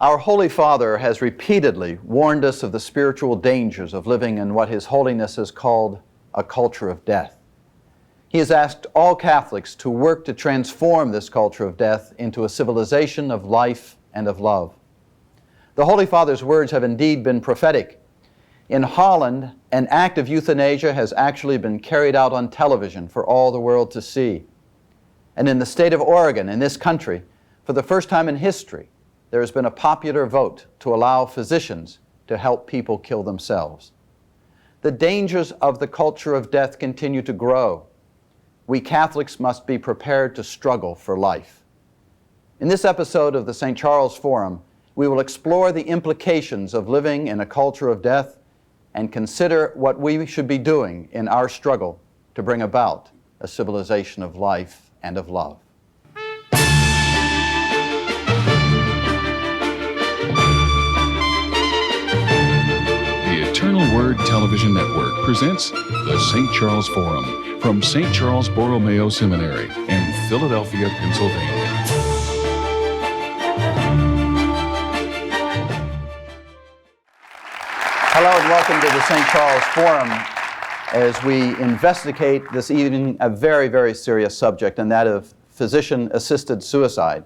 Our Holy Father has repeatedly warned us of the spiritual dangers of living in what His Holiness has called a culture of death. He has asked all Catholics to work to transform this culture of death into a civilization of life and of love. The Holy Father's words have indeed been prophetic. In Holland, an act of euthanasia has actually been carried out on television for all the world to see. And in the state of Oregon, in this country, for the first time in history, there has been a popular vote to allow physicians to help people kill themselves. The dangers of the culture of death continue to grow. We Catholics must be prepared to struggle for life. In this episode of the St. Charles Forum, we will explore the implications of living in a culture of death and consider what we should be doing in our struggle to bring about a civilization of life and of love. Eternal Word Television Network presents the St. Charles Forum from St. Charles Borromeo Seminary in Philadelphia, Pennsylvania. Hello and welcome to the St. Charles Forum as we investigate this evening a very, very serious subject, and that of physician-assisted suicide.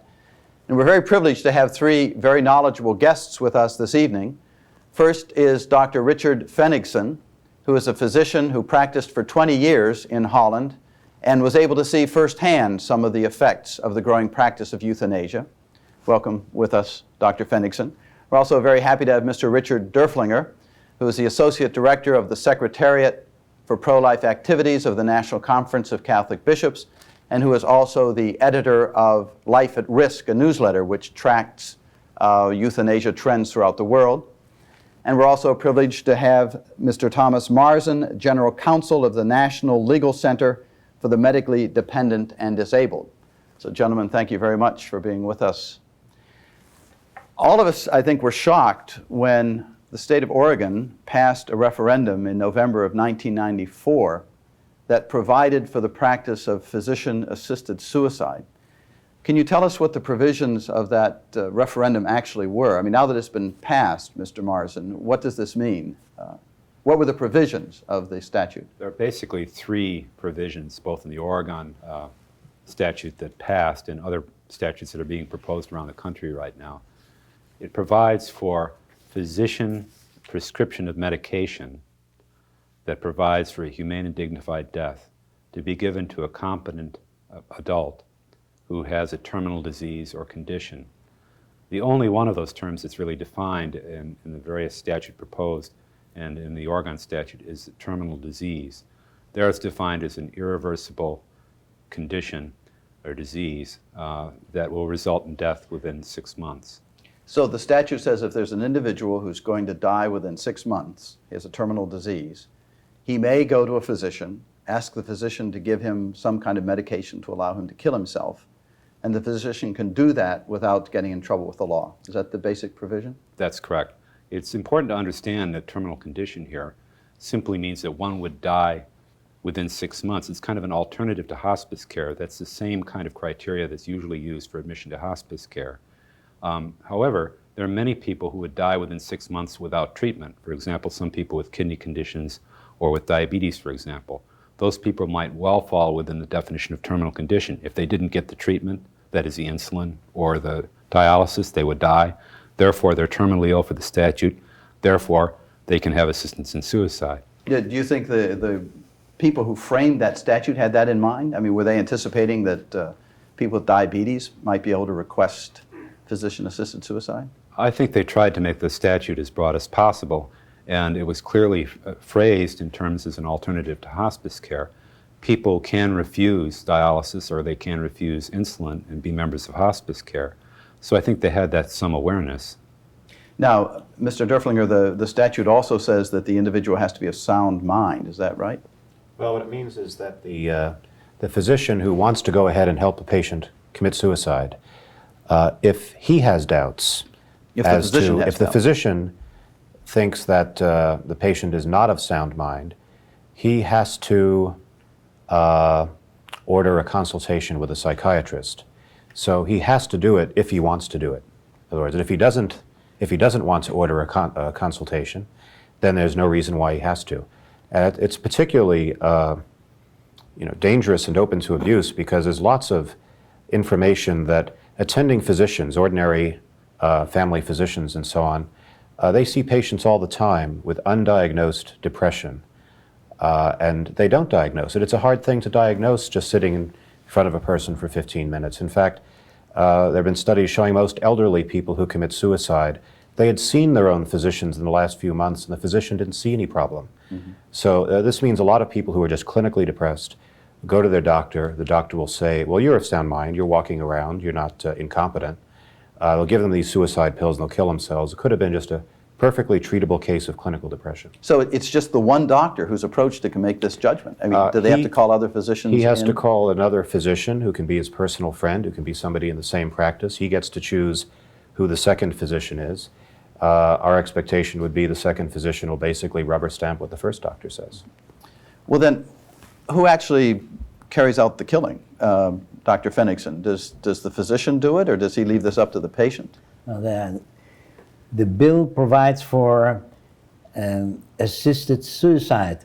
And we're very privileged to have three very knowledgeable guests with us this evening. First is Dr. Richard Fenigsen, who is a physician who practiced for 20 years in Holland and was able to see firsthand some of the effects of the growing practice of euthanasia. Welcome with us, Dr. Fenigsen. We're also very happy to have Mr. Richard Doerflinger, who is the Associate Director of the Secretariat for Pro-Life Activities of the National Conference of Catholic Bishops, and who is also the editor of Life at Risk, a newsletter which tracks euthanasia trends throughout the world. And we're also privileged to have Mr. Thomas Marzen, General Counsel of the National Legal Center for the Medically Dependent and Disabled. So gentlemen, thank you very much for being with us. All of us, I think, were shocked when the state of Oregon passed a referendum in November of 1994 that provided for the practice of physician-assisted suicide. Can you tell us what the provisions of that referendum actually were? I mean, now that it's been passed, Mr. Marzen, what does this mean? What were the provisions of the statute? There are basically three provisions, both in the Oregon statute that passed and other statutes that are being proposed around the country right now. It provides for physician prescription of medication that provides for a humane and dignified death to be given to a competent adult who has a terminal disease or condition. The only one of those terms that's really defined in the various statutes proposed and in the Oregon statute is terminal disease. There it's defined as an irreversible condition or disease that will result in death within 6 months. So the statute says if there's an individual who's going to die within 6 months, he has a terminal disease, he may go to a physician, ask the physician to give him some kind of medication to allow him to kill himself, and the physician can do that without getting in trouble with the law. Is that the basic provision? That's correct. It's important to understand that terminal condition here simply means that one would die within 6 months. It's kind of an alternative to hospice care. That's the same kind of criteria that's usually used for admission to hospice care. However, there are many people who would die within 6 months without treatment. For example, some people with kidney conditions or with diabetes, for example. Those people might well fall within the definition of terminal condition. If they didn't get the treatment, that is the insulin or the dialysis, they would die. Therefore, they're terminally ill for the statute. Therefore, they can have assistance in suicide. Do you think the people who framed that statute had that in mind? I mean, were they anticipating that people with diabetes might be able to request physician-assisted suicide? I think they tried to make the statute as broad as possible, and it was clearly phrased in terms as an alternative to hospice care. People can refuse dialysis or they can refuse insulin and be members of hospice care. So I think they had that some awareness. Now, Mr. Doerflinger, the statute also says that the individual has to be of sound mind. Is that right? Well, what it means is that the physician who wants to go ahead and help a patient commit suicide, if he has doubts if the physician thinks that the patient is not of sound mind, he has to order a consultation with a psychiatrist. So he has to do it if he wants to do it. In other words, if he doesn't want to order a consultation, then there's no reason why he has to. And it's particularly dangerous and open to abuse because there's lots of information that attending physicians, ordinary family physicians and so on, they see patients all the time with undiagnosed depression, and they don't diagnose it. It's a hard thing to diagnose just sitting in front of a person for 15 minutes. In fact, there have been studies showing most elderly people who commit suicide, they had seen their own physicians in the last few months, and the physician didn't see any problem. Mm-hmm. So this means a lot of people who are just clinically depressed go to their doctor. The doctor will say, well, you're of sound mind, you're walking around, you're not incompetent. They'll give them these suicide pills and they'll kill themselves. It could have been just a perfectly treatable case of clinical depression. So it's just the one doctor who's approached it can make this judgment? I mean, do they have to call other physicians? He has to call another physician who can be his personal friend, who can be somebody in the same practice. He gets to choose who the second physician is. Our expectation would be the second physician will basically rubber stamp what the first doctor says. Well then, who actually carries out the killing? Dr. Fenigsen, does the physician do it, or does he leave this up to the patient? The bill provides for assisted suicide.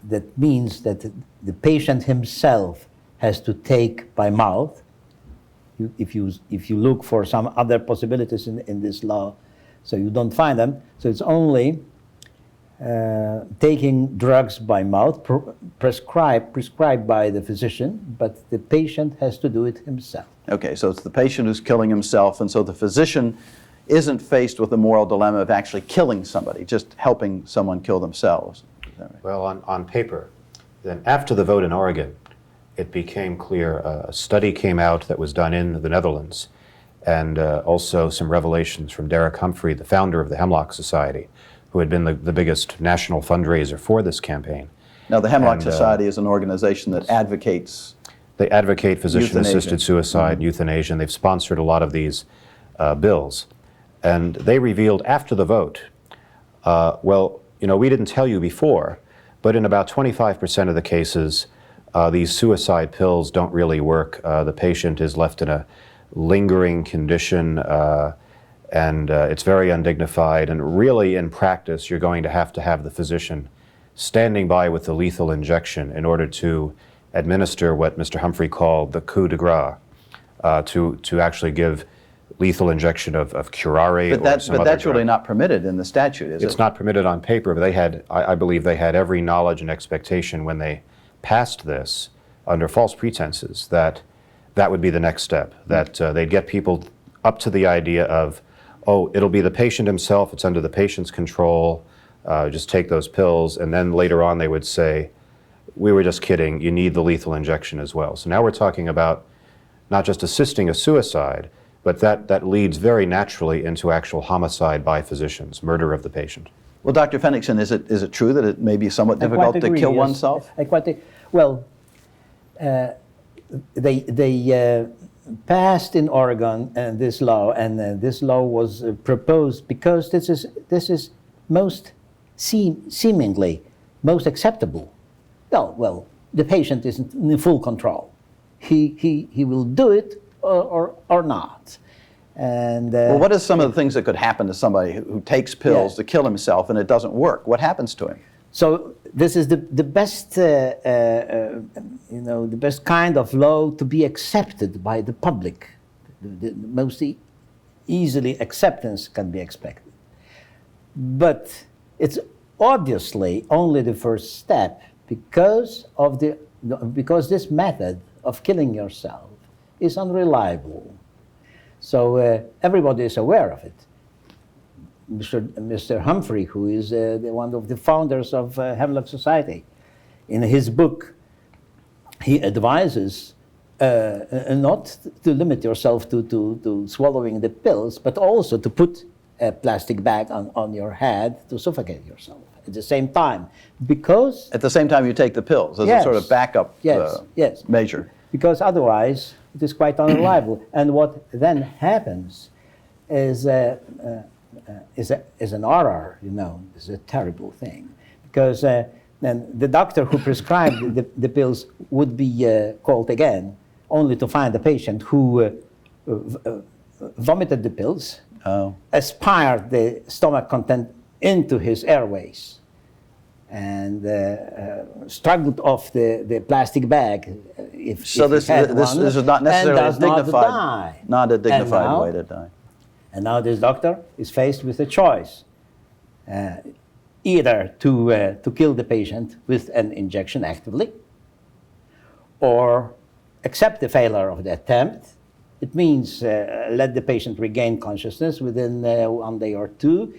That means that the patient himself has to take by mouth. If you look for some other possibilities in this law, so you don't find them. So it's only taking drugs by mouth, prescribed by the physician, but the patient has to do it himself. Okay, so it's the patient who's killing himself, and so the physician isn't faced with the moral dilemma of actually killing somebody, just helping someone kill themselves. Is that right? Well, on paper. Then after the vote in Oregon, it became clear, a study came out that was done in the Netherlands, and also some revelations from Derek Humphrey, the founder of the Hemlock Society, who had been the biggest national fundraiser for this campaign. Now, the Hemlock Society is an organization that advocates... They advocate physician-assisted euthanasia. suicide, Mm-hmm. euthanasia, and they've sponsored a lot of these bills. And they revealed after the vote, we didn't tell you before, but in about 25% of the cases, these suicide pills don't really work. The patient is left in a lingering condition, and it's very undignified. And really, in practice, you're going to have the physician standing by with the lethal injection in order to administer what Mr. Humphrey called the coup de grace, to actually give lethal injection of curare but or some other that's drug. really not permitted in the statute, is it? It's not permitted on paper, but I believe they had every knowledge and expectation when they passed this under false pretenses that would be the next step, that they'd get people up to the idea of, oh, it'll be the patient himself, it's under the patient's control, just take those pills, and then later on they would say, we were just kidding, you need the lethal injection as well. So now we're talking about not just assisting a suicide, but that leads very naturally into actual homicide by physicians, murder of the patient. Well, Dr. Fenigsen, is it true that it may be somewhat difficult to kill oneself? They passed in Oregon this law, and this law was proposed because this is seemingly most acceptable. Well, the patient is in full control. He will do it or not. And well, what are some of the things that could happen to somebody who takes pills to kill himself and it doesn't work? What happens to him? So this is the best the best kind of law to be accepted by the public. The most easily acceptance can be expected. But it's obviously only the first step because this method of killing yourself is unreliable. So everybody is aware of it. Mr. Humphrey, who is one of the founders of Hemlock Society, in his book, he advises not to limit yourself to swallowing the pills, but also to put a plastic bag on your head to suffocate yourself at the same time. Because... At the same time you take the pills, as a sort of backup measure. Because otherwise it is quite unreliable. And what then happens is an horror, is a terrible thing. Because then the doctor who prescribed the pills would be called again, only to find a patient who vomited the pills, Oh. aspired the stomach content into his airways, and struggled off the plastic bag. So if this he had this is not and necessarily a does not dignified, die. not a dignified now- way to die. And now this doctor is faced with a choice, either to kill the patient with an injection actively, or accept the failure of the attempt. It means let the patient regain consciousness within 1 day or two,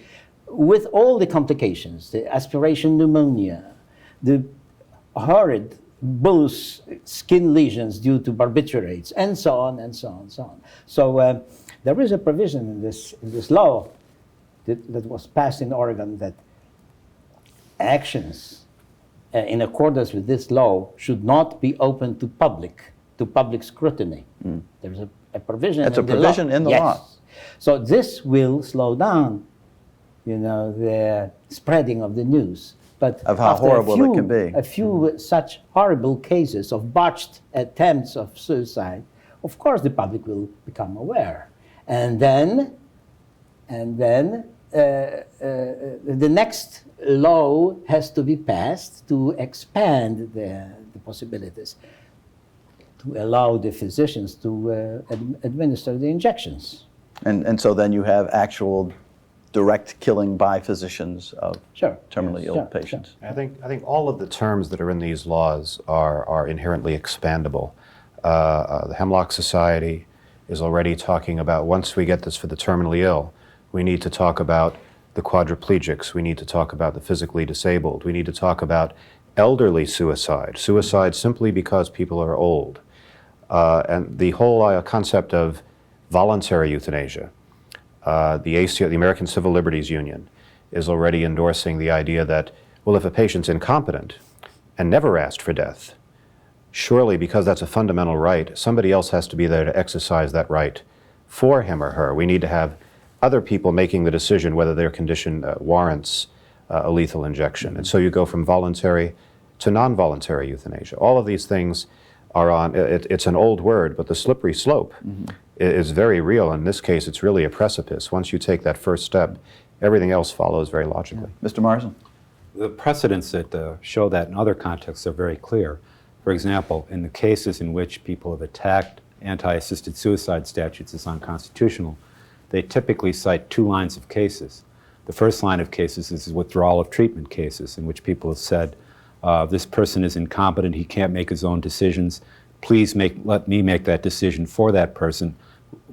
with all the complications, the aspiration pneumonia, the horrid bullous skin lesions due to barbiturates, and so on, and so on, and so on. So there is a provision in this law that was passed in Oregon that actions in accordance with this law should not be open to public scrutiny. There's a provision. It's in a provision the law. in the Yes. law. So this will slow down, the spreading of the news. But Of how after horrible it can be. a few such horrible cases of botched attempts of suicide, of course the public will become aware. And then the next law has to be passed to expand the possibilities, to allow the physicians to administer the injections. And so then you have actual direct killing by physicians of Sure. terminally ill Sure, patients. I think all of the terms that are in these laws are inherently expandable. The Hemlock Society is already talking about, once we get this for the terminally ill, we need to talk about the quadriplegics, we need to talk about the physically disabled, we need to talk about elderly suicide simply because people are old, and the whole concept of voluntary euthanasia. The ACO, the American Civil Liberties Union, is already endorsing the idea that, well, if a patient's incompetent and never asked for death, surely because that's a fundamental right, somebody else has to be there to exercise that right for him or her. We need to have other people making the decision whether their condition warrants a lethal injection. And so you go from voluntary to non-voluntary euthanasia. All of these things are on, it's an old word, but the slippery slope is very real. In this case, it's really a precipice. Once you take that first step, everything else follows very logically. Mr. Marzen? The precedents that show that in other contexts are very clear. For example, in the cases in which people have attacked anti-assisted suicide statutes as unconstitutional, they typically cite two lines of cases. The first line of cases is withdrawal of treatment cases, in which people have said, this person is incompetent, he can't make his own decisions, please let me make that decision for that person,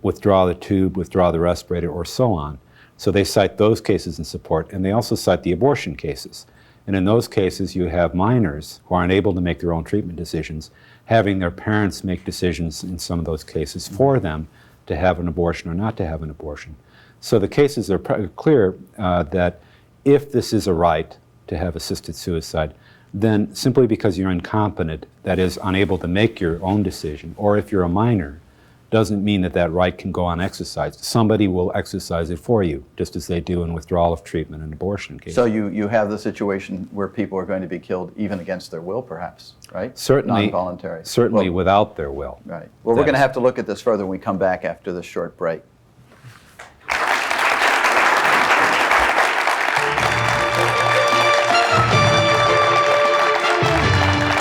withdraw the tube, withdraw the respirator, or so on. So they cite those cases in support, and they also cite the abortion cases. And in those cases, you have minors who are unable to make their own treatment decisions, having their parents make decisions in some of those cases for them to have an abortion or not to have an abortion. So the cases are clear that if this is a right to have assisted suicide, then simply because you're incompetent, that is, unable to make your own decision, or if you're a minor, doesn't mean that that right can go unexercised. Somebody will exercise it for you, just as they do in withdrawal of treatment and abortion cases. So you have the situation where people are going to be killed even against their will, perhaps, right? Certainly, non-voluntary. certainly Well, without their will. right. Well, we're going to have to look at this further when we come back after this short break.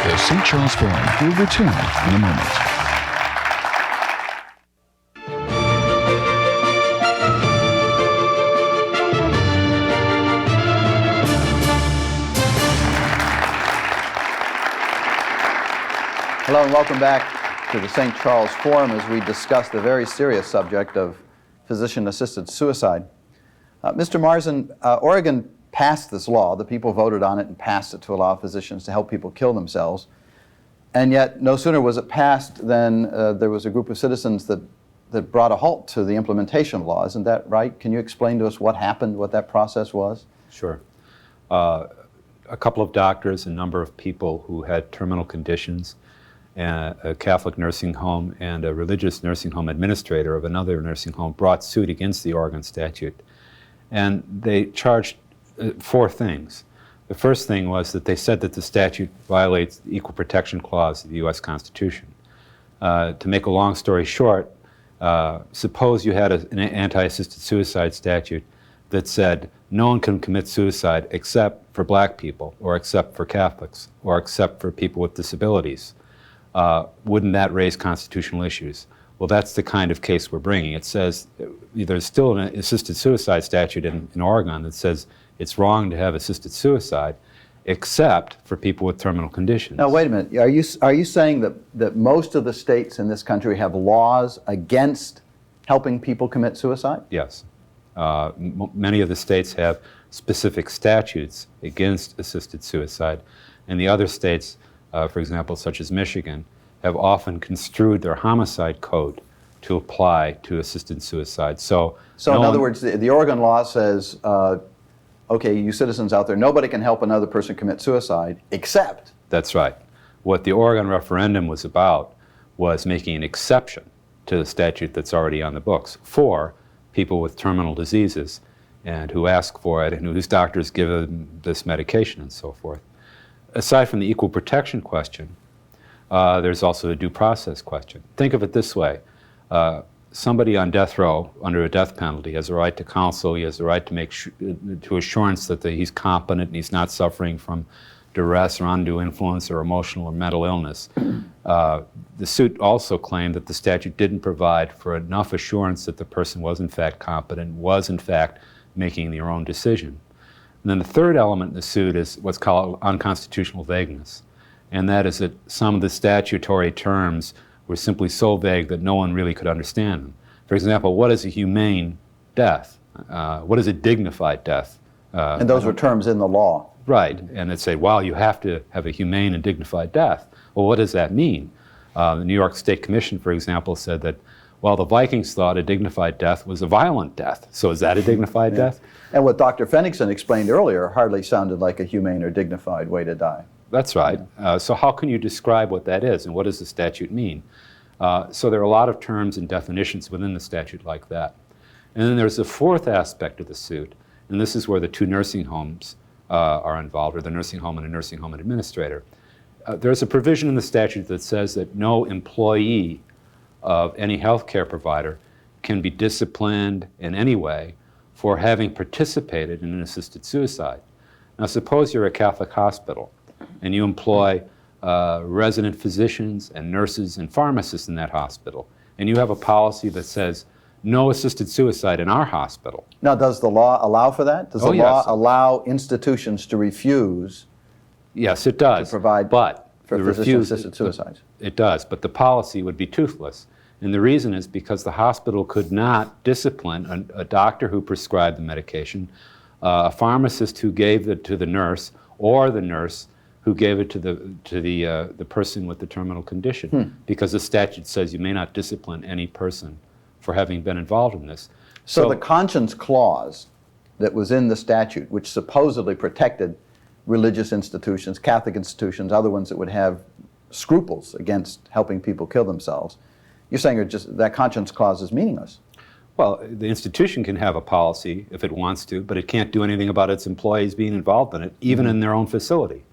The St. Charles Forum will return in a moment. Hello and welcome back to the St. Charles Forum as we discuss the very serious subject of physician-assisted suicide. Mr. Marzen, Oregon passed this law. The people voted on it and passed it to allow physicians to help people kill themselves. And yet, no sooner was it passed than there was a group of citizens that brought a halt to the implementation of law. Isn't that right? Can you explain to us what happened, what that process was? Sure. A couple of doctors, a number of people who had terminal conditions, a Catholic nursing home and a religious nursing home administrator of another nursing home brought suit against the Oregon statute. And they charged four things. The first thing was that they said that the statute violates the Equal Protection Clause of the U.S. Constitution. To make a long story short, Suppose you had an anti-assisted suicide statute that said no one can commit suicide except for black people, or except for Catholics, or except for people with disabilities. Wouldn't that raise constitutional issues? Well, that's the kind of case we're bringing. It says there's still an assisted suicide statute in Oregon that says it's wrong to have assisted suicide except for people with terminal conditions. Now, wait a minute. Are you saying that most of the states in this country have laws against helping people commit suicide? Yes. Many of the states have specific statutes against assisted suicide, and the other states, for example, such as Michigan, have often construed their homicide code to apply to assisted suicide. So in other words, the Oregon law says, okay, you citizens out there, nobody can help another person commit suicide except... That's right. What the Oregon referendum was about was making an exception to the statute that's already on the books for people with terminal diseases and who ask for it and whose doctors give them this medication and so forth. Aside from the equal protection question, there's also a due process question. Think of it this way. Somebody on death row under a death penalty has a right to counsel. He has a right to make to assurance that he's competent and he's not suffering from duress or undue influence or emotional or mental illness. The suit also claimed that the statute didn't provide for enough assurance that the person was in fact competent, was in fact making their own decision. And then the third element in the suit is what's called unconstitutional vagueness. And that is that some of the statutory terms were simply so vague that no one really could understand them. For example, what is a humane death? What is a dignified death? And those were terms in the law. Right, and they'd say, well, you have to have a humane and dignified death. Well, what does that mean? The New York State Commission, for example, said that, well, the Vikings thought a dignified death was a violent death. So is that a dignified death? And what Dr. Fenigsen explained earlier hardly sounded like a humane or dignified way to die. That's right. So how can you describe what that is, and what does the statute mean? So there are a lot of terms and definitions within the statute like that. And then there's a fourth aspect of the suit, and this is where the two nursing homes are involved, or the nursing home and a nursing home administrator. There's a provision in the statute that says that no employee of any healthcare provider can be disciplined in any way for having participated in an assisted suicide. Now, suppose you're a Catholic hospital and you employ resident physicians and nurses and pharmacists in that hospital, and you have a policy that says no assisted suicide in our hospital. Now, does the law allow for that? Does the law allow institutions to refuse? Yes, it does. To provide for physician-assisted suicides? It does, but the policy would be toothless. And the reason is because the hospital could not discipline a doctor who prescribed the medication, a pharmacist who gave it to the nurse, or the nurse who gave it to the person with the terminal condition, because the statute says you may not discipline any person for having been involved in this. So the conscience clause that was in the statute, which supposedly protected religious institutions, Catholic institutions, other ones that would have scruples against helping people kill themselves, you're saying that conscience clause is meaningless? Well, the institution can have a policy if it wants to, but it can't do anything about its employees being involved in it, even in their own facility.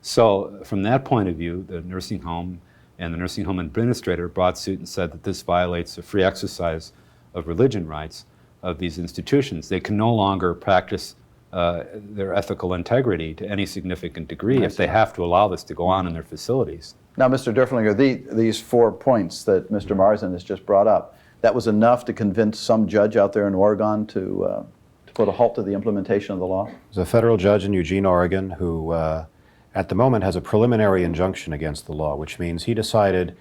So from that point of view, the nursing home and the nursing home administrator brought suit and said that this violates the free exercise of religion rights of these institutions. They can no longer practice their ethical integrity to any significant degree if they have to allow this to go on in their facilities. Now, Mr. Doerflinger, these 4 points that Mr. Marzen has just brought up, that was enough to convince some judge out there in Oregon to put a halt to the implementation of the law? There's a federal judge in Eugene, Oregon, who at the moment has a preliminary injunction against the law, which means he decided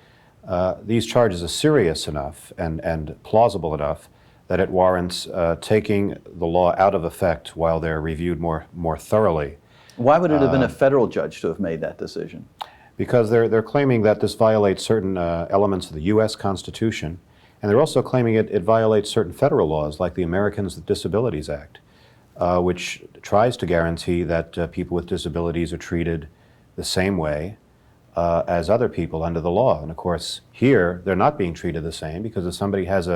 these charges are serious enough and plausible enough that it warrants taking the law out of effect while they're reviewed more thoroughly. Why would it have been a federal judge to have made that decision? Because they're claiming that this violates certain elements of the U.S. Constitution, and they're also claiming it violates certain federal laws, like the Americans with Disabilities Act, which tries to guarantee that people with disabilities are treated the same way as other people under the law. And of course, here, they're not being treated the same, because if somebody has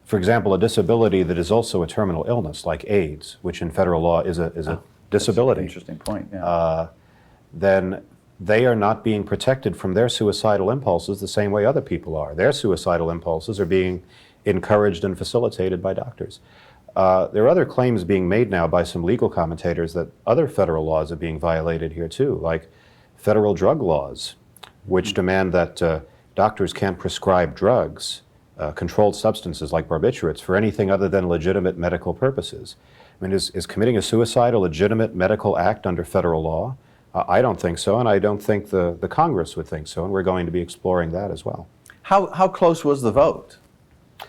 for example, a disability that is also a terminal illness, like AIDS, which in federal law is a disability. That's an interesting point, yeah. Then they are not being protected from their suicidal impulses the same way other people are. Their suicidal impulses are being encouraged and facilitated by doctors. There are other claims being made now by some legal commentators that other federal laws are being violated here too, like federal drug laws, which demand that doctors can't prescribe drugs, controlled substances like barbiturates, for anything other than legitimate medical purposes. I mean, is committing a suicide a legitimate medical act under federal law? I don't think so, and I don't think the Congress would think so, and we're going to be exploring that as well. How close was the vote?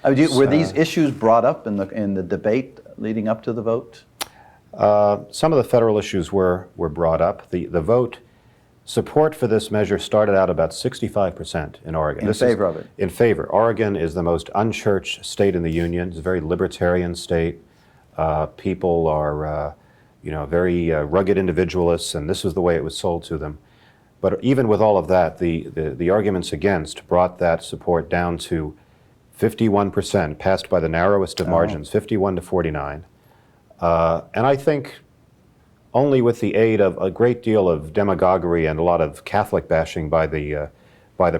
Were these issues brought up in the debate leading up to the vote? Some of the federal issues were brought up. The vote, support for this measure started out about 65% in Oregon. In favor of it? In favor. Oregon is the most unchurched state in the union. It's a very libertarian state. People are very rugged individualists, and this was the way it was sold to them. But even with all of that, the arguments against brought that support down to 51%, passed by the narrowest of margins, 51 to 49. And I think only with the aid of a great deal of demagoguery and a lot of Catholic bashing by the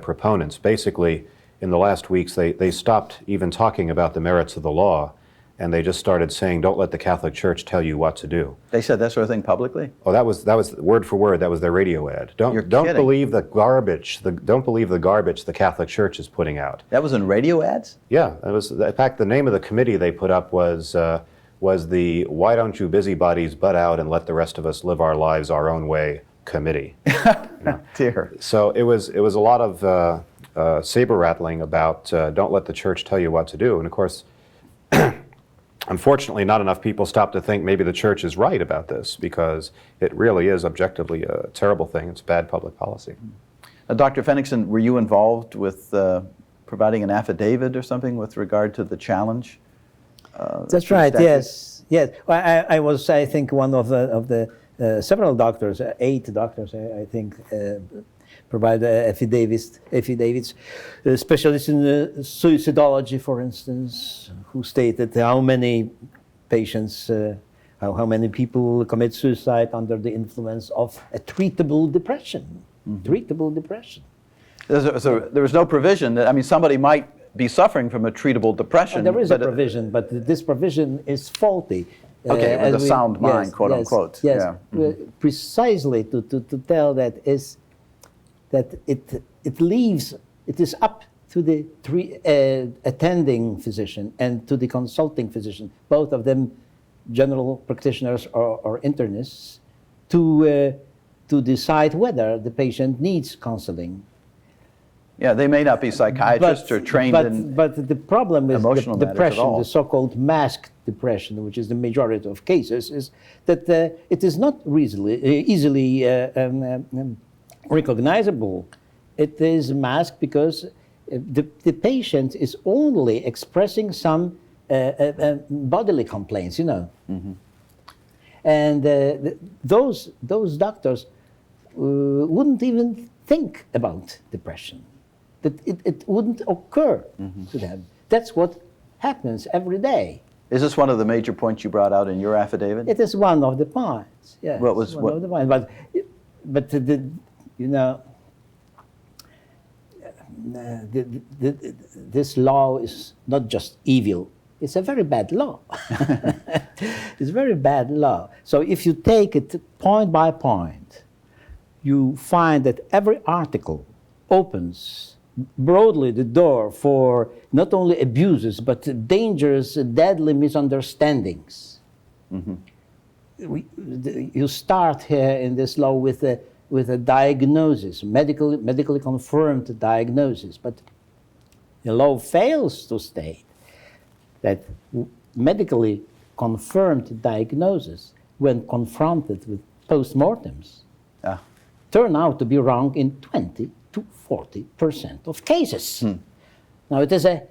proponents. Basically, in the last weeks, they stopped even talking about the merits of the law, and they just started saying, "Don't let the Catholic Church tell you what to do." They said that sort of thing publicly? Oh, that was word for word. That was their radio ad. Don't believe the garbage. Don't believe the garbage the Catholic Church is putting out. That was in radio ads? Yeah, that was. In fact, the name of the committee they put up was the "Why don't you busybodies butt out and let the rest of us live our lives our own way" committee. Dear. So it was a lot of saber rattling about don't let the church tell you what to do, and of course. Unfortunately, not enough people stop to think maybe the church is right about this, because it really is objectively a terrible thing. It's bad public policy. Dr. Fenigsen, were you involved with providing an affidavit or something with regard to the challenge? That's right. Yes. Well, I was, I think, one of the several doctors, 8 doctors, I think, provide affidavits, specialists in suicidology, for instance, who stated how many patients, how many people commit suicide under the influence of a treatable depression. Treatable depression. So there was no provision that, somebody might be suffering from a treatable depression. There is a provision, but this provision is faulty. Okay, with a sound mind, quote unquote. Yes, Yeah. Precisely to tell that is that it leaves, it is up to the attending physician and to the consulting physician, both of them general practitioners or internists, to decide whether the patient needs counseling. Yeah, they may not be psychiatrists or trained in But the problem with emotional matters at depression, all. the so-called masked depression, which is the majority of cases, is that it is not easily recognizable. It is masked because the patient is only expressing some bodily complaints, and those doctors wouldn't even think about depression. That it wouldn't occur to them. That's what happens every day. Is this one of the major points you brought out in your affidavit? It is one of the points. Yes, What was- one what- of the points. But this law is not just evil. It's a very bad law. It's a very bad law. So if you take it point by point, you find that every article opens broadly the door for not only abuses, but dangerous, deadly misunderstandings. You start here in this law with a diagnosis, medically confirmed diagnosis, but the law fails to state that medically confirmed diagnosis, when confronted with postmortems, turn out to be wrong in 20 to 40% of cases. Now, it is a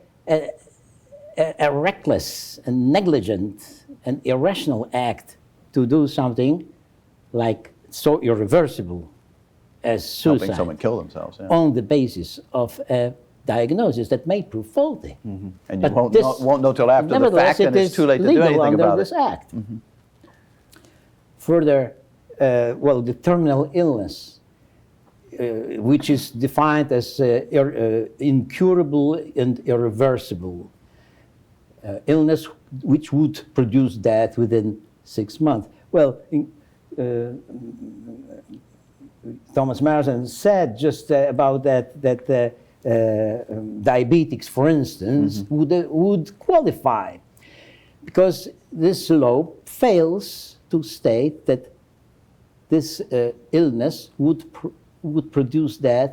reckless and negligent and irrational act to do something like so irreversible as suicide, Helping someone kill themselves. Yeah. on the basis of a diagnosis that may prove faulty. And you But won't know till after the nevertheless, fact, and it it's is too late to do legal anything under about this it. act. Further, the terminal illness which is defined as incurable and irreversible illness, which would produce death within 6 months. Well, Thomas Marzen said just about that diabetics, for instance, would qualify, because this law fails to state that this illness would produce death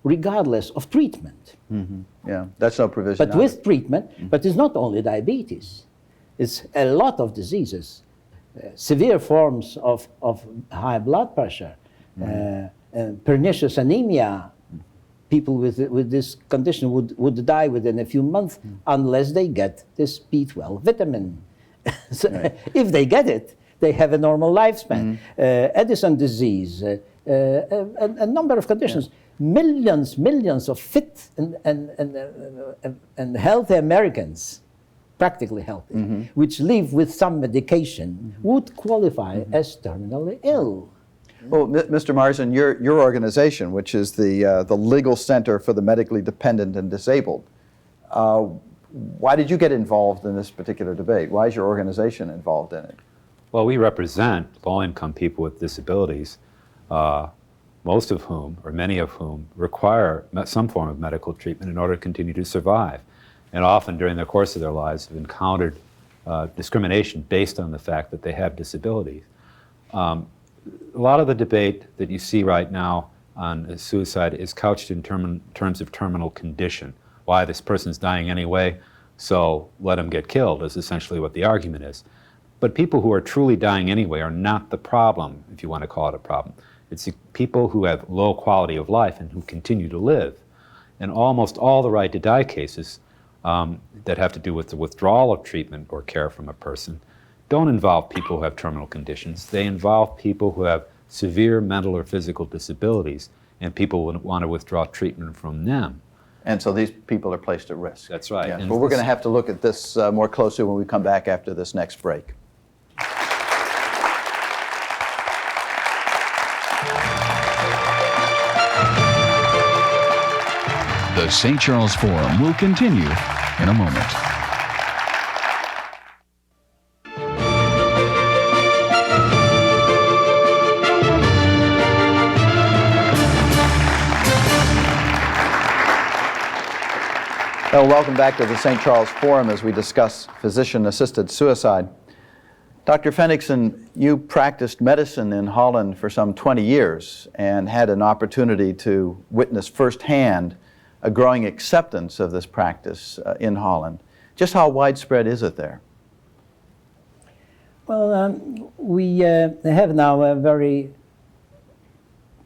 regardless of treatment. Yeah, that's no provision. But with treatment, but it's not only diabetes. It's a lot of diseases, severe forms of high blood pressure, pernicious anemia. People with this condition would die within a few months unless they get this B12 vitamin. So if they get it, they have a normal lifespan. Addison disease, a number of conditions. Millions of fit and healthy Americans, practically healthy, which live with some medication, would qualify as terminally ill. Well, Mr. Marzen, your organization, which is the Legal Center for the Medically Dependent and Disabled, why did you get involved in this particular debate? Why is your organization involved in it? Well, we represent low-income people with disabilities, most of whom, or many of whom, require some form of medical treatment in order to continue to survive. And often during the course of their lives have encountered discrimination based on the fact that they have disabilities. A lot of the debate that you see right now on suicide is couched in terms of terminal condition. Why this person's dying anyway, so let him get killed is essentially what the argument is. But people who are truly dying anyway are not the problem, if you want to call it a problem. It's the people who have low quality of life and who continue to live. And almost all the right to die cases that have to do with the withdrawal of treatment or care from a person don't involve people who have terminal conditions. They involve people who have severe mental or physical disabilities, and people would want to withdraw treatment from them. And so these people are placed at risk. That's right. Yes. But we're going to have to look at this more closely when we come back after this next break. The St. Charles Forum will continue in a moment. Well, welcome back to the St. Charles Forum as we discuss physician-assisted suicide. Dr. Fenigsen, you practiced medicine in Holland for some 20 years and had an opportunity to witness firsthand a growing acceptance of this practice in Holland. Just how widespread is it there? Well, we have now a very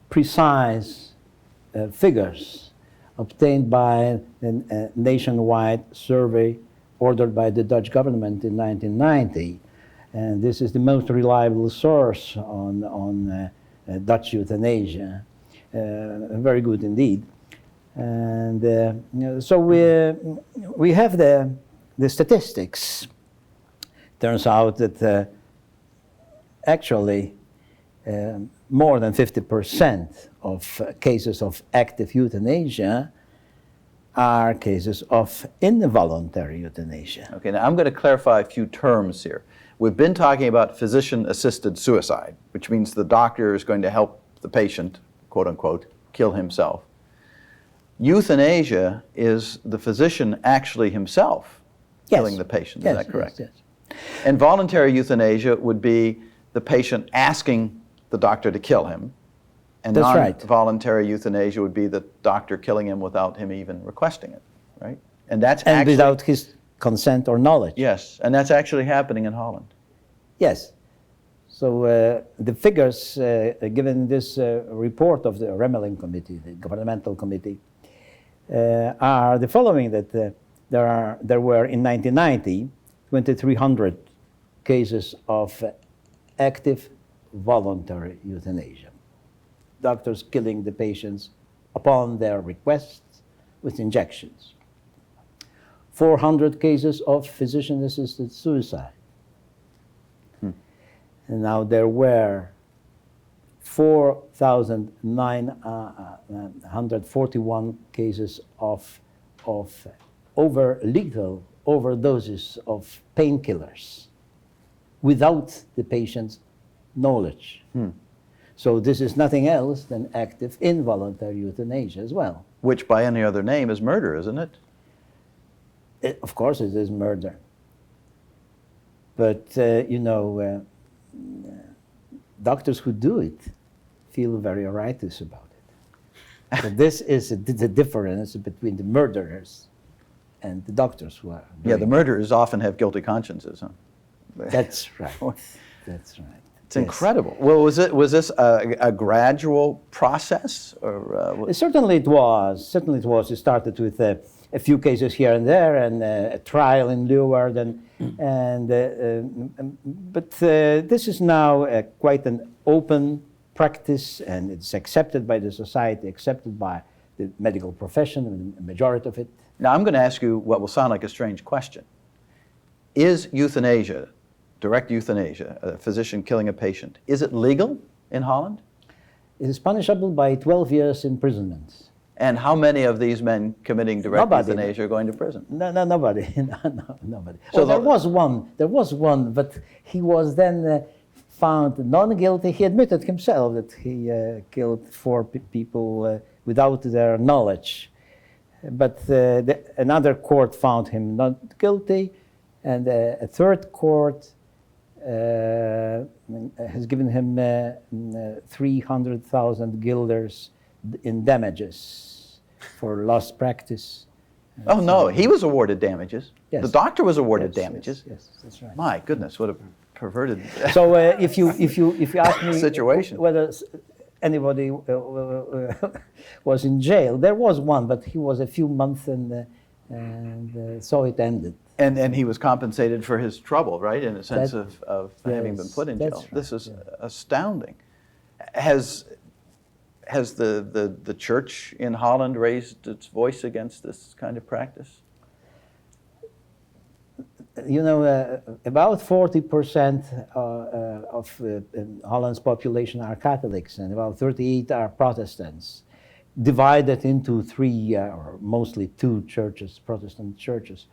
precise figures obtained by a nationwide survey ordered by the Dutch government in 1990. And this is the most reliable source on Dutch euthanasia. Very good indeed. And so we have the statistics. Turns out that actually more than 50% of cases of active euthanasia are cases of involuntary euthanasia. Okay, now I'm going to clarify a few terms here. We've been talking about physician-assisted suicide, which means the doctor is going to help the patient, quote unquote, kill himself. Euthanasia is the physician actually himself killing the patient, is that correct? Yes. And voluntary euthanasia would be the patient asking the doctor to kill him. And That's right. non-voluntary euthanasia would be the doctor killing him without him even requesting it, right? And that's And actually, without his consent or knowledge. yes, and that's actually happening in Holland. Yes. So the figures given in this report of the Remeling Committee, the governmental committee, are the following: that there were in 1990 2,300 cases of active voluntary euthanasia. Doctors killing the patients upon their requests with injections. 400 cases of physician-assisted suicide. And now there were 4,941 cases of lethal overdoses of painkillers without the patient's knowledge. So this is nothing else than active involuntary euthanasia as well. Which by any other name is murder, isn't it? Of course it is murder. But, doctors who do it feel very righteous about it. So this is the difference between the murderers and the doctors who are doing Yeah, the murderers often have guilty consciences, huh? That's right. That's right. It's incredible. Well, was this a gradual process, or Certainly it was. Certainly it was. It started with a few cases here and there, and a trial in Leeuwarden, but this is now quite an open practice, and it's accepted by the society, accepted by the medical profession, the majority of it. Now, I'm going to ask you what will sound like a strange question. Is euthanasia, direct euthanasia, a physician killing a patient, is it legal in Holland? It is punishable by 12 years imprisonment. And how many of these men committing direct euthanasia are going to prison? No, nobody. Nobody. So there was one, but he was then found non-guilty. He admitted himself that he killed 4 people without their knowledge. But another court found him not guilty, and a third court has given him 300,000 guilders in damages for lost practice. Oh no, he was awarded damages. Yes. The doctor was awarded Yes, damages. Yes, that's right. My goodness, what a perverted So if you ask me situation. whether anybody was in jail, there was one, but he was a few months, and so it ended. And he was compensated for his trouble, right? In a sense of having been yes, put in that's jail. right, This is yeah. astounding. Has the church in Holland raised its voice against this kind of practice? About 40% of Holland's population are Catholics, and about 38 are Protestants, divided into 3 or mostly 2 churches, Protestant churches.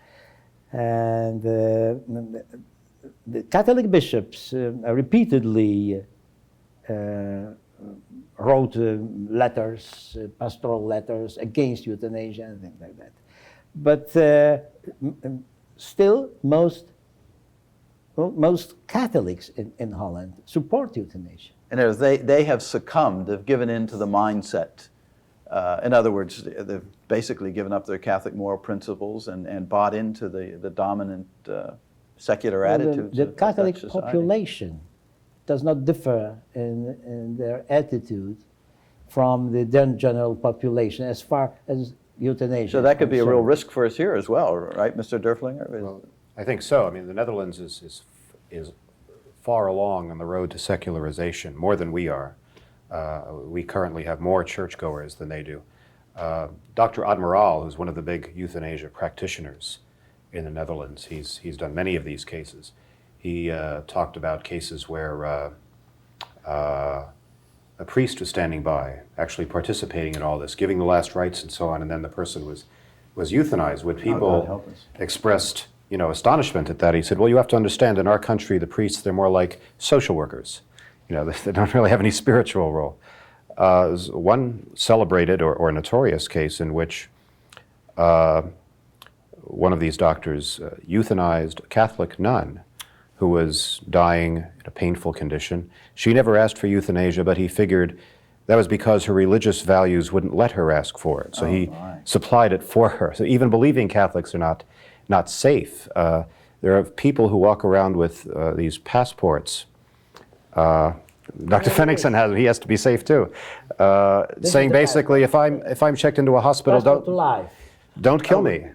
And the Catholic bishops repeatedly wrote letters, pastoral letters against euthanasia and things like that. But still, most Catholics in Holland support euthanasia. And as they have succumbed, they've given in to the mindset. In other words, they've basically given up their Catholic moral principles and bought into the dominant secular attitudes The of Catholic Dutch society. population does not differ in their attitude from the then general population as far as euthanasia. So that could be a real concerned. risk for us here as well, right, Mr. Doerflinger? Well, I think so. I mean, the Netherlands is far along on the road to secularization, more than we are. We currently have more churchgoers than they do. Dr. Admiral, who's one of the big euthanasia practitioners in the Netherlands, he's done many of these cases. He talked about cases where a priest was standing by, actually participating in all this, giving the last rites and so on, and then the person was euthanized. When people expressed, astonishment at that, he said, well, you have to understand, in our country, the priests, they're more like social workers. They don't really have any spiritual role. There's one celebrated or notorious case in which one of these doctors euthanized a Catholic nun who was dying in a painful condition. She never asked for euthanasia, but he figured that was because her religious values wouldn't let her ask for it. So he supplied it for her. So even believing Catholics are not safe. There are people who walk around with these passports. Dr. Fenigsen has it. He has to be safe too. Saying basically, if I'm checked into a hospital, don't kill me.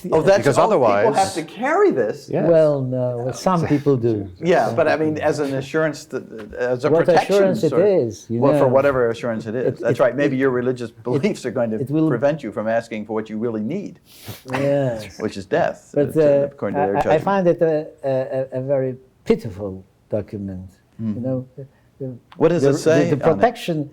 Oh, that's because people otherwise have to carry this. Yes. Well, no, some people do. Yeah, but I mean, as an assurance, as a What protection. assurance it is, Well, for whatever assurance it is. That's right. Maybe your religious beliefs are going to will prevent you from asking for what you really need, Yes. which is death, But according to their judgment. I find it a very pitiful document. What does it say? The protection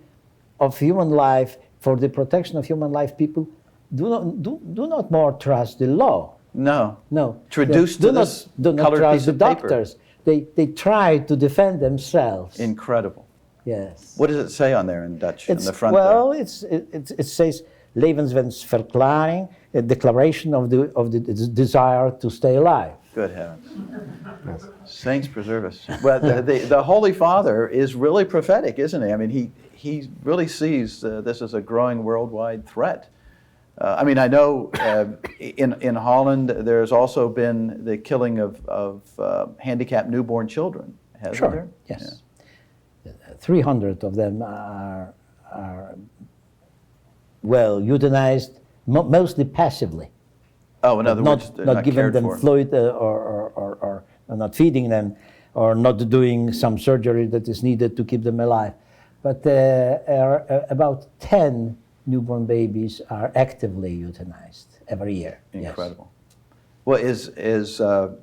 of human life, for the protection of human life, people do not more trust the law. No. No. To reduce to this do not colored trust piece the of paper. doctors. They try to defend themselves. Incredible. Yes. What does it say on there in Dutch, on the front well, there? it says levenswensverklaring, a declaration of the desire to stay alive. Good heavens. Saints preserve us. Well, the Holy Father is really prophetic, isn't he? I mean, he really sees this as a growing worldwide threat. I mean, I know in Holland there's also been the killing of handicapped newborn children, hasn't there? Yes. Yeah. 300 of them are well, euthanized, mostly passively. Oh, in other words, they're not giving cared them for. fluid or not feeding them or not doing some surgery that is needed to keep them alive. But about 10 newborn babies are actively euthanized every year. Incredible. Yes. Well,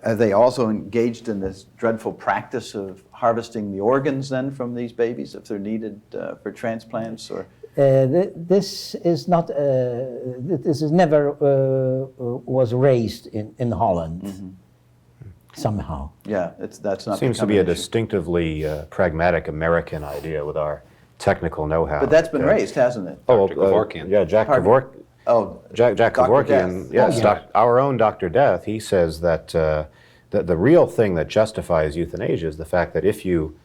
are they also engaged in this dreadful practice of harvesting the organs then from these babies if they're needed for transplants or? This is not. This is never was raised in Holland. Mm-hmm. Somehow. Yeah, that's not. Seems to be a distinctively pragmatic American idea with our technical know-how. But that's been raised, hasn't it? Oh, Kevorkian. Yeah, Jack Kevorkian. Oh, Jack Kevorkian. Yes, our own Dr. Death. He says that the real thing that justifies euthanasia is the fact that if you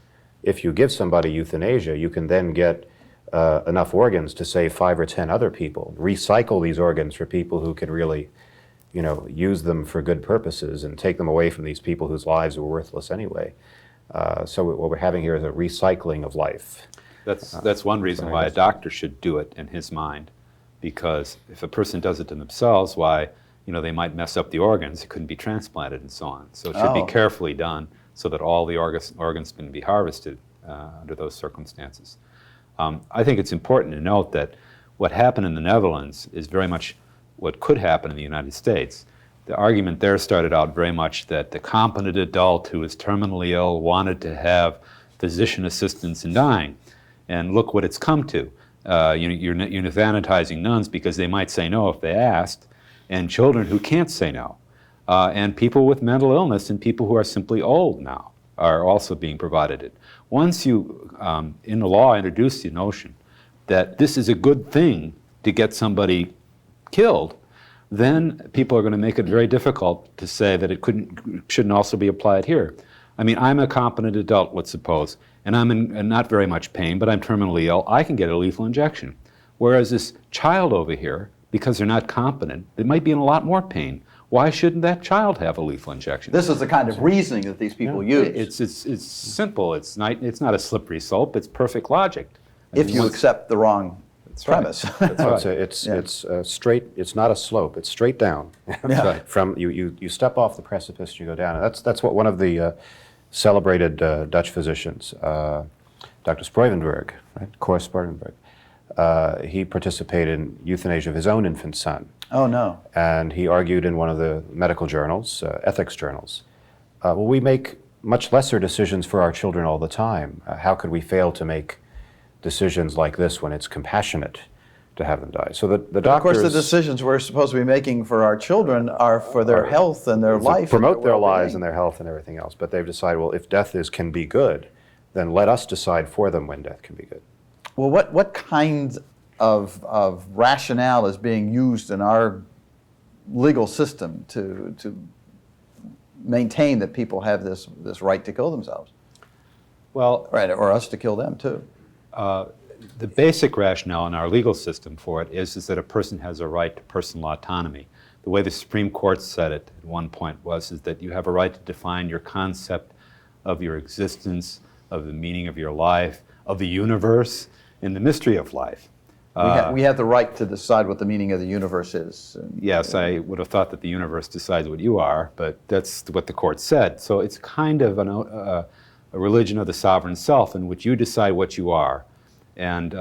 give somebody euthanasia, you can then get enough organs to save 5 or 10 other people. Recycle these organs for people who can really, use them for good purposes and take them away from these people whose lives were worthless anyway. So what we're having here is a recycling of life. That's one reason why a doctor should do it in his mind, because if a person does it to themselves, why, they might mess up the organs, it couldn't be transplanted and so on. So it should be carefully done so that all the organs can be harvested under those circumstances. I think it's important to note that what happened in the Netherlands is very much what could happen in the United States. The argument there started out very much that the competent adult who is terminally ill wanted to have physician assistance in dying. And look what it's come to. You're euthanizing nuns because they might say no if they asked, and children who can't say no. And people with mental illness and people who are simply old now are also being provided it. Once you, in the law, introduce the notion that this is a good thing to get somebody killed, then people are going to make it very difficult to say that it shouldn't also be applied here. I mean, I'm a competent adult, let's suppose, and I'm in not very much pain, but I'm terminally ill. I can get a lethal injection. Whereas this child over here, because they're not competent, they might be in a lot more pain. Why shouldn't that child have a lethal injection? This is the kind of reasoning that these people use. It's simple. It's not a slippery slope. It's perfect logic. If you accept the wrong premise. That's right. It's straight. It's not a slope. It's straight down. Right. From you step off the precipice, and you go down. And that's what one of the celebrated Dutch physicians, Dr. Sproevenberg, right? Cor Sproevenberg, he participated in euthanasia of his own infant son. Oh no! And he argued in one of the medical journals, ethics journals. Well, we make much lesser decisions for our children all the time. How could we fail to make decisions like this when it's compassionate to have them die? So the doctors, of course, the decisions we're supposed to be making for our children are for their health and their life, promote their lives and their health and everything else. But they've decided, well, if death can be good, then let us decide for them when death can be good. Well, what kind of rationale is being used in our legal system to maintain that people have this right to kill themselves? Well, right, or us to kill them too. The basic rationale in our legal system for it is that a person has a right to personal autonomy. The way the Supreme Court said it at one point is that you have a right to define your concept of your existence, of the meaning of your life, of the universe, and the mystery of life. We have the right to decide what the meaning of the universe is. Yes, I would have thought that the universe decides what you are, but that's what the court said. So it's kind of a religion of the sovereign self in which you decide what you are. And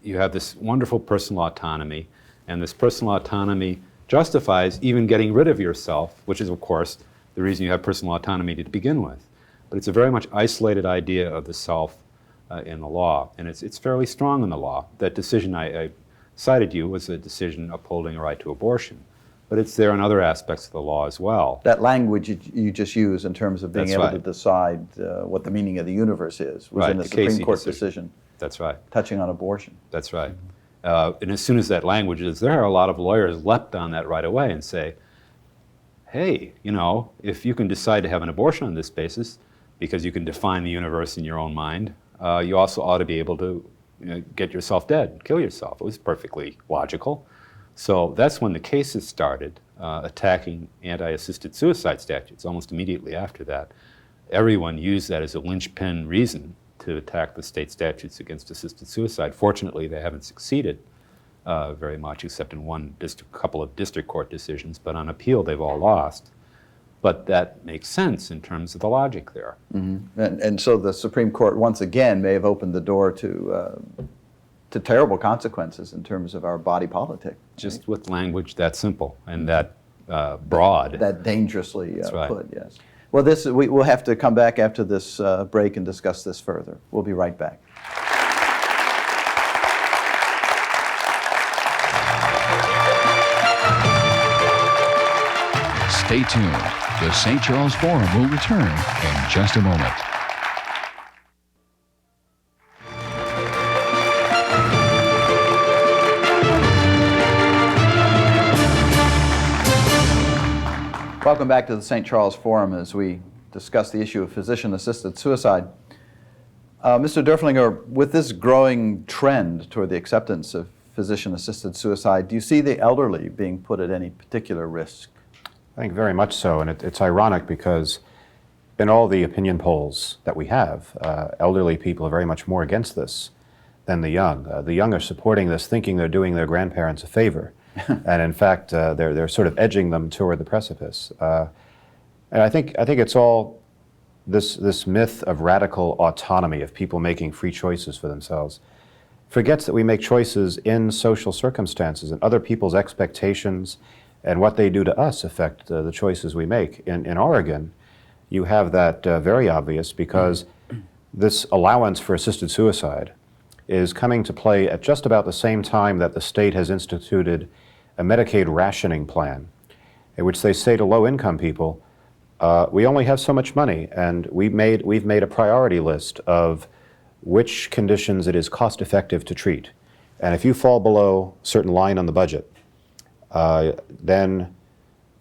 you have this wonderful personal autonomy, and this personal autonomy justifies even getting rid of yourself, which is, of course, the reason you have personal autonomy to begin with. But it's a very much isolated idea of the self in the law, and it's fairly strong in the law. That decision I cited you was a decision upholding a right to abortion, but it's there in other aspects of the law as well. That language you just used in terms of being That's able right. to decide what the meaning of the universe is was Right, in a the Supreme Casey Court decision. decision That's right. touching on abortion. That's right. And as soon as that language is there, a lot of lawyers leapt on that right away and say, hey, you know, if you can decide to have an abortion on this basis, because you can define the universe in your own mind, you also ought to be able to get yourself dead, kill yourself. It was perfectly logical. So that's when the cases started attacking anti-assisted suicide statutes. Almost immediately after that, everyone used that as a linchpin reason to attack the state statutes against assisted suicide. Fortunately, they haven't succeeded very much, except in couple of district court decisions, but on appeal they've all lost. But that makes sense in terms of the logic there. Mm-hmm. And so the Supreme Court, once again, may have opened the door to terrible consequences in terms of our body politic. Just with language that simple and that broad. That dangerously right. put, yes. Well, we'll have to come back after this break and discuss this further. We'll be right back. Stay tuned. The St. Charles Forum will return in just a moment. Welcome back to the St. Charles Forum as we discuss the issue of physician-assisted suicide. Mr. Doerflinger, with this growing trend toward the acceptance of physician-assisted suicide, do you see the elderly being put at any particular risk? I think very much so, and it's ironic because in all the opinion polls that we have, elderly people are very much more against this than the young. The young are supporting this, thinking they're doing their grandparents a favor, and in fact, they're sort of edging them toward the precipice. And I think it's all this myth of radical autonomy, of people making free choices for themselves, forgets that we make choices in social circumstances, and other people's expectations and what they do to us affect the choices we make. In Oregon, you have that very obvious because this allowance for assisted suicide is coming to play at just about the same time that the state has instituted a Medicaid rationing plan, in which they say to low-income people, we only have so much money, and we've made a priority list of which conditions it is cost-effective to treat. And if you fall below a certain line on the budget, then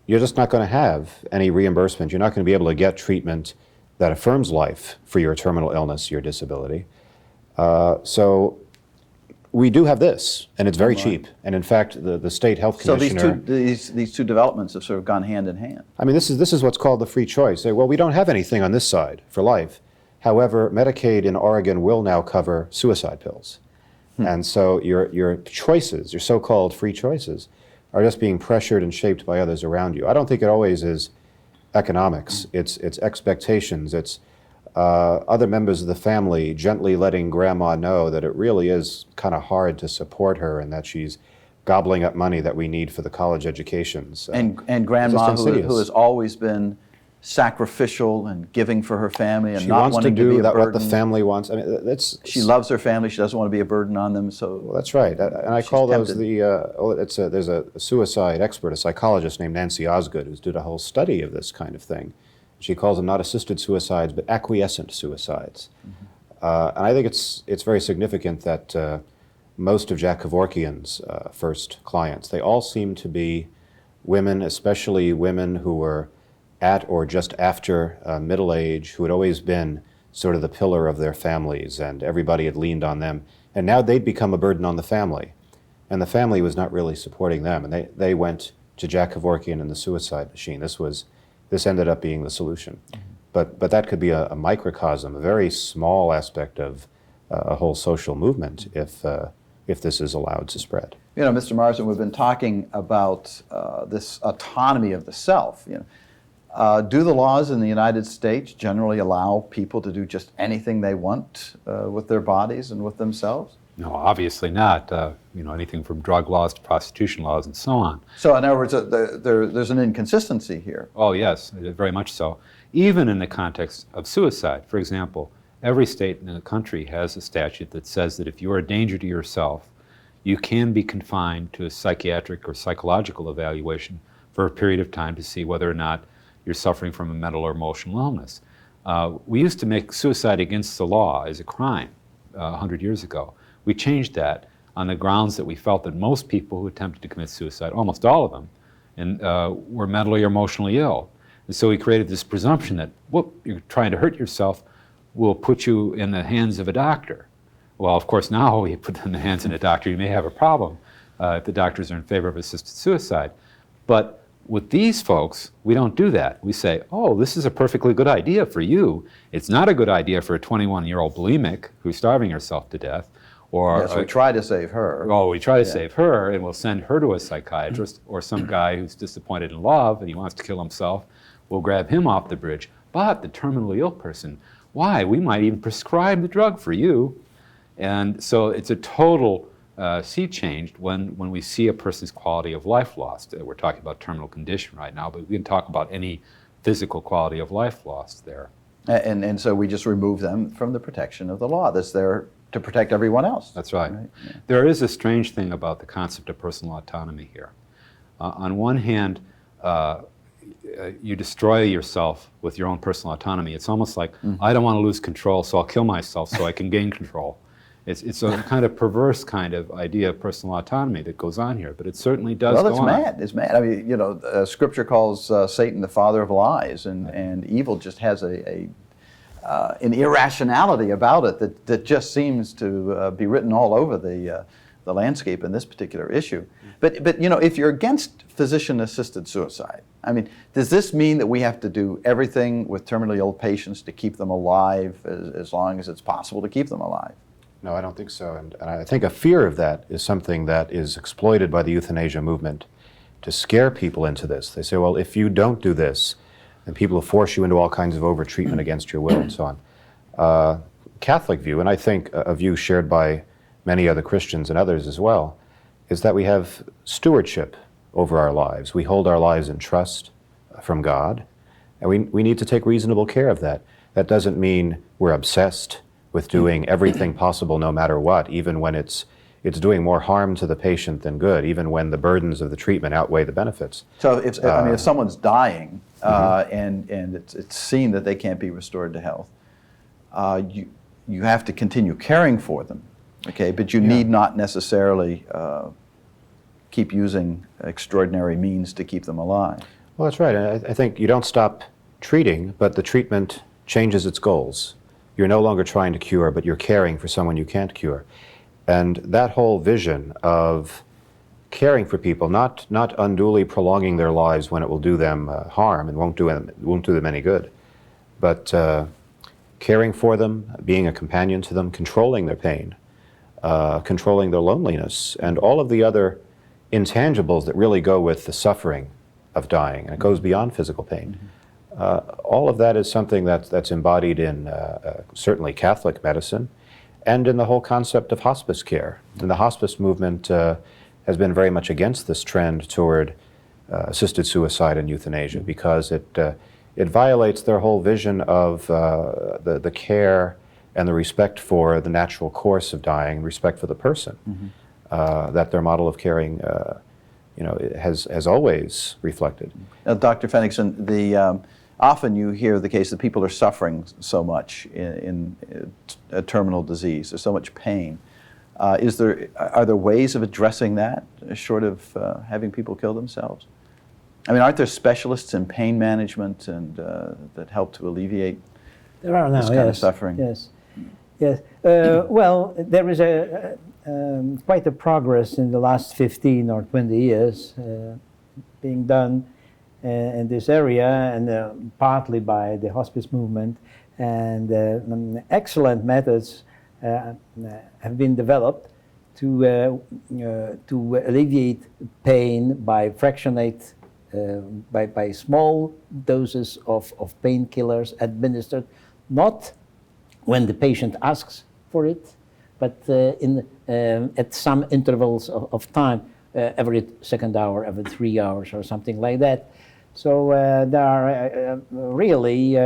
you're just not going to have any reimbursement. You're not going to be able to get treatment that affirms life for your terminal illness, your disability. So we do have this, and it's very cheap. And in fact, the state health commissioner... So these two developments have sort of gone hand in hand. I mean, this is what's called the free choice. Say, well, we don't have anything on this side for life. However, Medicaid in Oregon will now cover suicide pills. And so your choices, your so-called free choices, are just being pressured and shaped by others around you. I don't think it always is economics. It's expectations. It's other members of the family gently letting grandma know that it really is kind of hard to support her and that she's gobbling up money that we need for the college educations. And grandma, who has always been sacrificial and giving for her family and she not wants wanting to do be a burden. what the family wants. I mean, she loves her family. She doesn't want to be a burden on them. So well, that's right. And I call those tempted. There's a suicide expert, a psychologist named Nancy Osgood, who's did a whole study of this kind of thing. She calls them not assisted suicides, but acquiescent suicides. And I think it's very significant that most of Jack Kevorkian's first clients, they all seem to be women, especially women who were at or just after middle age, who had always been sort of the pillar of their families, and everybody had leaned on them. And now they'd become a burden on the family. And the family was not really supporting them. And they went to Jack Kevorkian and the suicide machine. This ended up being the solution. But that could be a microcosm, a very small aspect of a whole social movement if this is allowed to spread. You know, Mr. Marzen, we've been talking about this autonomy of the self. You know, do the laws in the United States generally allow people to do just anything they want with their bodies and with themselves? No, obviously not. Anything from drug laws to prostitution laws and so on. So in other words, there's an inconsistency here. Oh yes, very much so. Even in the context of suicide, for example, every state in the country has a statute that says that if you are a danger to yourself, you can be confined to a psychiatric or psychological evaluation for a period of time to see whether or not you're suffering from a mental or emotional illness. We used to make suicide against the law as a crime 100 years ago. We changed that on the grounds that we felt that most people who attempted to commit suicide, almost all of them, were mentally or emotionally ill. And so we created this presumption that, whoop, you're trying to hurt yourself, we'll put you in the hands of a doctor. Well, of course, now we put them in the hands of a doctor, you may have a problem if the doctors are in favor of assisted suicide. But with these folks, we don't do that. We say, oh, this is a perfectly good idea for you. It's not a good idea for a 21-year-old bulimic who's starving herself to death. Or yes, we try to save her. Oh, we try to save her, and we'll send her to a psychiatrist, or some guy who's disappointed in love and he wants to kill himself. We'll grab him off the bridge. But the terminally ill person, why? We might even prescribe the drug for you. And so it's a total sea change when we see a person's quality of life lost. We're talking about terminal condition right now, but we can talk about any physical quality of life lost there. And so we just remove them from the protection of the law that's there to protect everyone else. That's right. Yeah. There is a strange thing about the concept of personal autonomy here. On one hand, you destroy yourself with your own personal autonomy. It's almost like, I don't want to lose control, so I'll kill myself so I can gain control. It's a kind of perverse kind of idea of personal autonomy that goes on here, but it certainly does go on. Well, it's mad. It's mad. I mean, Scripture calls Satan the father of lies, and evil just has an irrationality about it that just seems to be written all over the landscape in this particular issue. But if you're against physician-assisted suicide, I mean, does this mean that we have to do everything with terminally ill patients to keep them alive as long as it's possible to keep them alive? No, I don't think so. And I think a fear of that is something that is exploited by the euthanasia movement to scare people into this. They say, well, if you don't do this, then people will force you into all kinds of over-treatment against your will and so on. Catholic view, and I think a view shared by many other Christians and others as well, is that we have stewardship over our lives. We hold our lives in trust from God, and we need to take reasonable care of that. That doesn't mean we're obsessed with doing everything possible no matter what, even when it's doing more harm to the patient than good, even when the burdens of the treatment outweigh the benefits. So if someone's dying and it's seen that they can't be restored to health, you have to continue caring for them, okay? But you need not necessarily keep using extraordinary means to keep them alive. Well, that's right. I think you don't stop treating, but the treatment changes its goals. You're no longer trying to cure, but you're caring for someone you can't cure. And that whole vision of caring for people, not unduly prolonging their lives when it will do them harm and won't do them any good, but caring for them, being a companion to them, controlling their pain, controlling their loneliness, and all of the other intangibles that really go with the suffering of dying, and it goes beyond physical pain. All of that is something that's embodied in certainly Catholic medicine and in the whole concept of hospice care. And the hospice movement has been very much against this trend toward assisted suicide and euthanasia because it violates their whole vision of the care and the respect for the natural course of dying, respect for the person, that their model of caring has always reflected. Dr. Fenigsen, often you hear the case that people are suffering so much in a terminal disease. There's so much pain. Are there ways of addressing that, short of having people kill themselves? I mean, aren't there specialists in pain management and that help to alleviate there are now, this kind of suffering? Yes, yes. Well, there is quite a progress in the last 15 or 20 years being done in this area, and partly by the hospice movement, and excellent methods have been developed to alleviate pain by fractionate, by small doses of painkillers administered, not when the patient asks for it, but at some intervals of time, every second hour, every 3 hours, or something like that. So there are really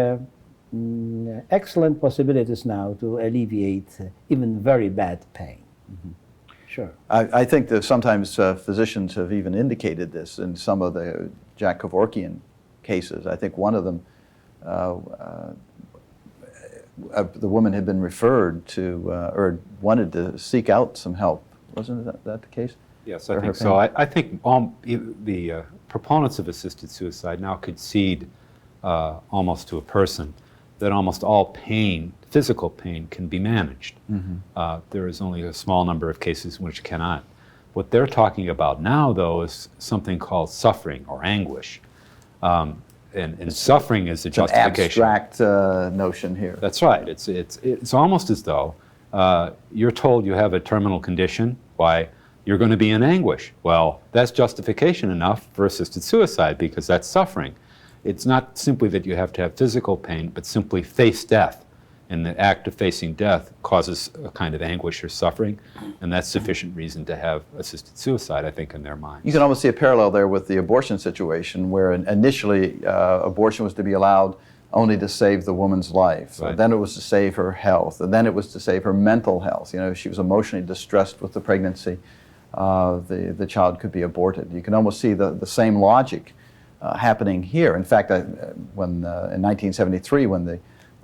excellent possibilities now to alleviate even very bad pain. Mm-hmm. Sure. I think that sometimes physicians have even indicated this in some of the Jack Kevorkian cases. I think one of them, the woman had been referred to or wanted to seek out some help. Wasn't that the case? Yes, I think so. I think the proponents of assisted suicide now concede almost to a person that almost all pain, physical pain, can be managed. Mm-hmm. There is only a small number of cases in which cannot. What they're talking about now, though, is something called suffering or anguish. And suffering is a justification. An abstract notion here. That's right. It's almost as though you're told you have a terminal condition. Why? You're going to be in anguish. Well, that's justification enough for assisted suicide because that's suffering. It's not simply that you have to have physical pain, but simply face death. And the act of facing death causes a kind of anguish or suffering, and that's sufficient reason to have assisted suicide, I think, in their minds. You can almost see a parallel there with the abortion situation, where initially abortion was to be allowed only to save the woman's life. Right. Then it was to save her health, and then it was to save her mental health. You know, if she was emotionally distressed with the pregnancy, the child could be aborted. You can almost see the same logic happening here. In fact, when in 1973, when the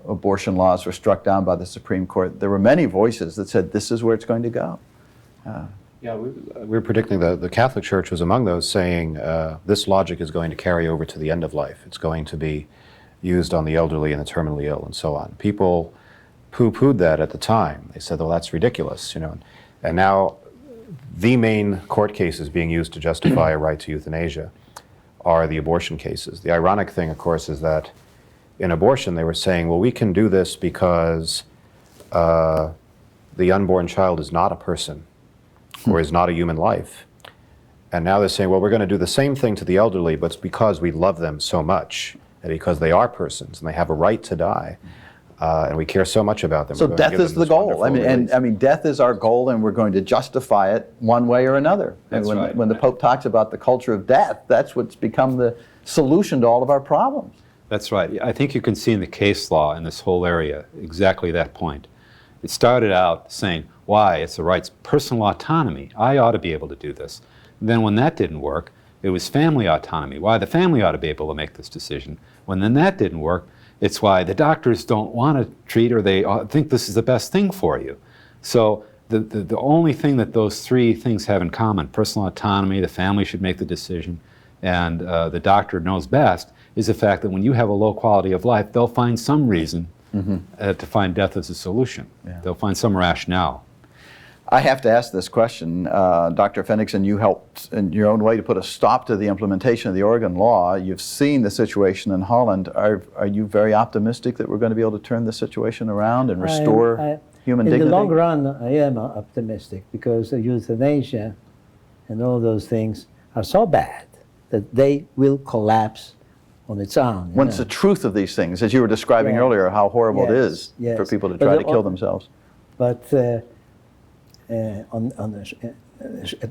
abortion laws were struck down by the Supreme Court, there were many voices that said this is where it's going to go. Yeah, we were predicting the Catholic Church was among those saying this logic is going to carry over to the end of life. It's going to be used on the elderly and the terminally ill and so on. People poo-pooed that at the time. They said, well, that's ridiculous, you know. And now the main court cases being used to justify a right to euthanasia are the abortion cases. The ironic thing, of course, is that in abortion they were saying, well, we can do this because the unborn child is not a person or is not a human life. And now they're saying, well, we're going to do the same thing to the elderly, but it's because we love them so much and because they are persons and they have a right to die. And we care so much about them. So death is the goal. I mean, death is our goal, and we're going to justify it one way or another. That's and right. When the Pope talks about the culture of death, that's what's become the solution to all of our problems. That's right. I think you can see in the case law in this whole area exactly that point. It started out saying, why? It's the rights, personal autonomy. I ought to be able to do this. And then when that didn't work, it was family autonomy. Why? The family ought to be able to make this decision. When then that didn't work, it's why the doctors don't want to treat, or they think this is the best thing for you. So the only thing that those three things have in common, personal autonomy, the family should make the decision, and the doctor knows best, is the fact that when you have a low quality of life, they'll find some reason to find death as a solution. Yeah. They'll find some rationale. I have to ask this question. Dr. Fenigsen, you helped in your own way to put a stop to the implementation of the Oregon law. You've seen the situation in Holland. Are you very optimistic that we're going to be able to turn the situation around and restore human dignity? In the long run, I am optimistic because euthanasia and all those things are so bad that they will collapse on its own. Once the truth of these things, as you were describing earlier, how horrible it is for people to try to kill themselves. But at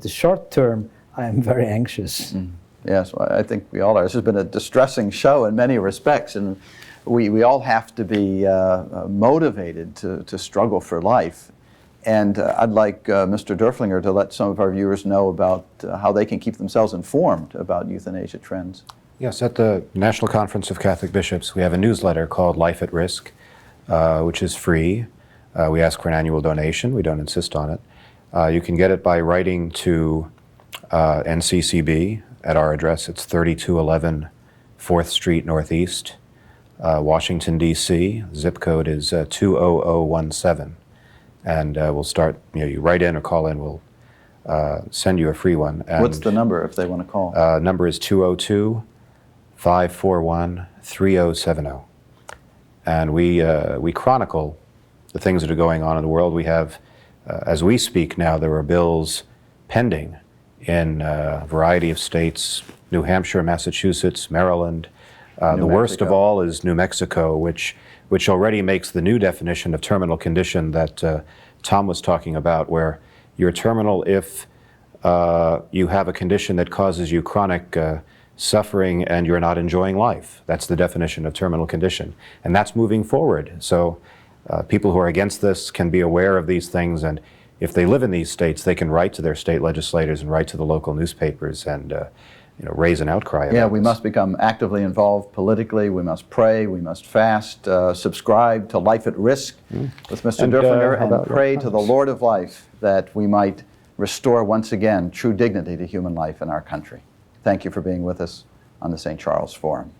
the short term, I am very anxious. Yes, well, I think we all are. This has been a distressing show in many respects, and we all have to be motivated to struggle for life. And I'd like Mr. Doerflinger to let some of our viewers know about how they can keep themselves informed about euthanasia trends. Yes, at the National Conference of Catholic Bishops, we have a newsletter called Life at Risk, which is free. We ask for an annual donation. We don't insist on it. You can get it by writing to NCCB at our address. It's 3211 4th Street Northeast, Washington, D.C. Zip code is 20017. And we'll start, you write in or call in, we'll send you a free one. And what's the number if they want to call? Number is 202-541-3070. And we chronicle the things that are going on in the world. We have, as we speak now, there are bills pending in a variety of states, New Hampshire, Massachusetts, Maryland. The worst of all is New Mexico, which already makes the new definition of terminal condition that Tom was talking about, where you're terminal if you have a condition that causes you chronic suffering and you're not enjoying life. That's the definition of terminal condition. And that's moving forward. So people who are against this can be aware of these things, and if they live in these states, they can write to their state legislators and write to the local newspapers and raise an outcry about Yeah, we this. must become actively involved politically. We must pray. We must fast, subscribe to Life at Risk with Mr. And, Doerflinger, how and about pray your to the comments? Lord of life that we might restore once again true dignity to human life in our country. Thank you for being with us on the St. Charles Forum.